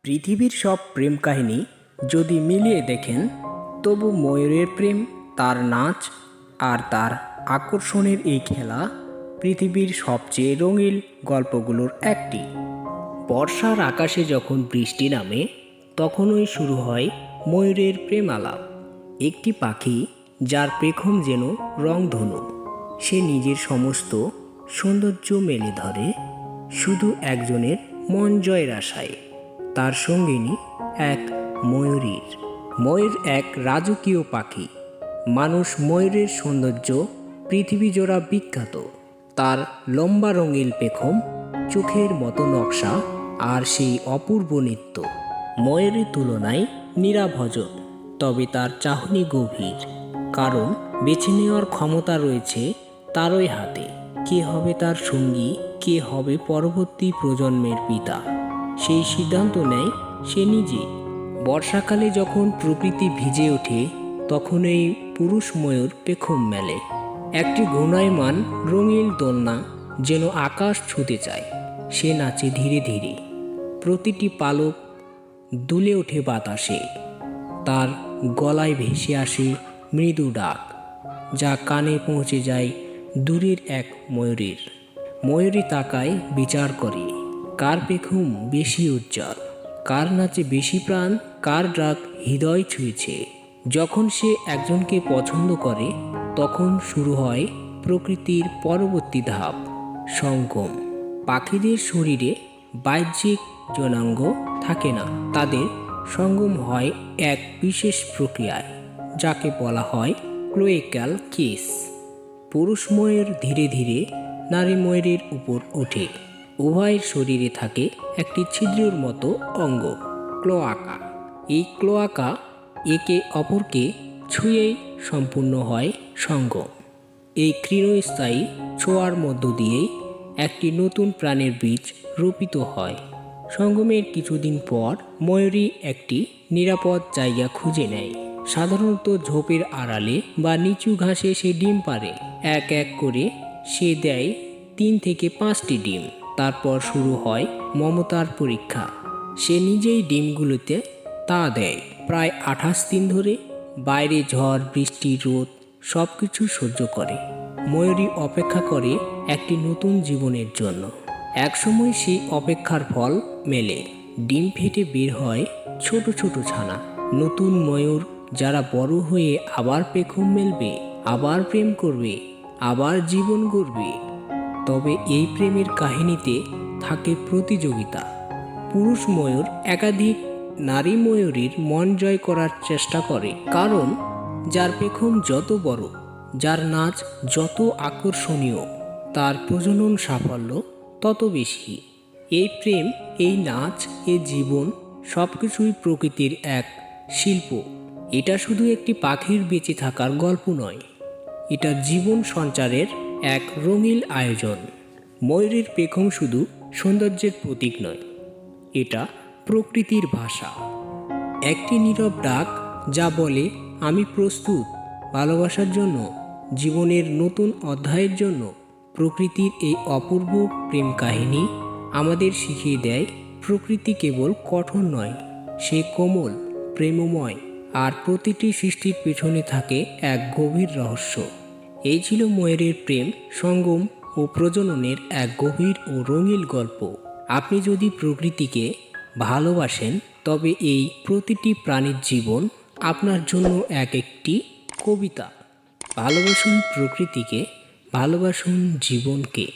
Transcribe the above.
পৃথিবীর সব প্রেম কাহিনী যদি মিলিয়ে দেখেন, তবু ময়ূরের প্রেম, তার নাচ আর তার আকর্ষণের এই খেলা পৃথিবীর সবচেয়ে রঙিন গল্পগুলোর একটি। বর্ষার আকাশে যখন বৃষ্টি নামে, তখনই শুরু হয় ময়ূরের প্রেম আলাপ। একটি পাখি যার পেখম যেন রংধনু, সে নিজের সমস্ত সৌন্দর্য মেলে ধরে শুধু একজনের মন জয়ের আশায়। তার সঙ্গিনী এক ময়ূরীর। ময়ূর এক রাজকীয় পাখি। মানুষ ময়ূরের সৌন্দর্য পৃথিবীজোড়া বিখ্যাত। তার লম্বা রঙিন পেখম, চোখের মতো নকশা আর সেই অপূর্ব নৃত্য ময়ূরের তুলনায় নিরাভজন। তবে তার চাহনি গভীর, কারণ বেছে নেওয়ার ক্ষমতা রয়েছে তারই হাতে। কে হবে তার সঙ্গী, কে হবে পরবর্তী প্রজন্মের পিতা, সেই সিদ্ধান্ত নেয় সে নিজেই। বর্ষাকালে যখন প্রকৃতি ভিজে ওঠে, তখন এই পুরুষ ময়ূর পেখম মেলে। একটি ঘূর্ণায়মান রঙিন দোলনা যেন আকাশ ছুঁতে চায়। সে নাচে ধীরে ধীরে, প্রতিটি পালক দুলে ওঠে বাতাসে। তার গলায় ভেসে আসে মৃদু ডাক, যা কানে পৌঁছে যায় দূরের এক ময়ূরের। ময়ূরী তাকায়, বিচার করে কার পেখম বেশি উজ্জ্বল, কার নাচে বেশি প্রাণ, কার ডাক হৃদয় ছুঁয়েছে। যখন সে একজনকে পছন্দ করে, তখন শুরু হয় প্রকৃতির পরবর্তী ধাপ, সঙ্গম। পাখিদের শরীরে বাহ্যিক যৌনাঙ্গ থাকে না, তাদের সঙ্গম হয় এক বিশেষ প্রক্রিয়ায়, যাকে বলা হয় ক্লোয়েক্যাল কিস। পুরুষ ময়ূর ধীরে ধীরে নারী ময়ূরের উপর ওঠে। উভয়ের শরীরে থাকে একটি ছিদ্রের মতো অঙ্গ, ক্লোয়াকা। এই ক্লোয়াকা একে অপরকে ছুঁয়েই সম্পূর্ণ হয় সঙ্গম। এই ক্ষীণস্থায়ী ছোঁয়ার মধ্য দিয়েই একটি নতুন প্রাণের বীজ রোপিত হয়। সঙ্গমের কিছুদিন পর ময়ূরী একটি নিরাপদ জায়গা খুঁজে নেয়। সাধারণত ঝোপের আড়ালে বা নিচু ঘাসে সে ডিম পাড়ে। এক এক করে সে দেয় 3 থেকে 5টি ডিম। তারপর শুরু হয় মমতার পরীক্ষা। সে নিজেই ডিমগুলোতে তা দেয়। প্রায় 28 দিন ধরে বাইরে ঝড়, বৃষ্টি, রোদ সব কিছু সহ্য করে। ময়ূরী অপেক্ষা করে একটি নতুন জীবনের জন্য। একসময় সেই অপেক্ষার ফল মেলে। ডিম ফেটে বের হয় ছোট ছোট ছানা, নতুন ময়ূর, যারা বড় হয়ে আবার পেখম মেলবে, আবার প্রেম করবে, আবার জীবন গড়বে। তবে এই প্রেমের কাহিনীতে থাকে প্রতিযোগিতা। পুরুষ ময়ূর একাধিক নারী ময়ূরীর মন জয় করার চেষ্টা করে, কারণ যার পেখম যত বড়, যার নাচ যত আকর্ষণীয়, তার প্রজনন সাফল্য তত বেশি। এই প্রেম, এই নাচ, এই জীবন সব কিছুই প্রকৃতির এক শিল্প। এটা শুধু একটি পাখির বেঁচে থাকার গল্প নয়, এটা জীবন সঞ্চারের এক রঙিন আয়োজন। ময়ূরের পেখম শুধু সৌন্দর্যের প্রতীক নয়, এটা প্রকৃতির ভাষা। একটি নীরব ডাক যা বলে, আমি প্রস্তুত ভালোবাসার জন্য, জীবনের নতুন অধ্যায়ের জন্য। প্রকৃতির এই অপূর্ব প্রেম কাহিনী আমাদের শিখিয়ে দেয়, প্রকৃতি কেবল কঠোর নয়, সে কোমল, প্রেমময়, আর প্রতিটি সৃষ্টির পেছনে থাকে এক গভীর রহস্য। এই ছিল ময়ূরের প্রেম, সঙ্গম ও প্রজননের এক গভীর ও রঙিন গল্প। আপনি যদি প্রকৃতিকে ভালোবাসেন, তবে এই প্রতিটি প্রাণীর জীবন আপনার জন্য একটি কবিতা। ভালোবাসুন প্রকৃতিকে, ভালোবাসুন জীবনকে।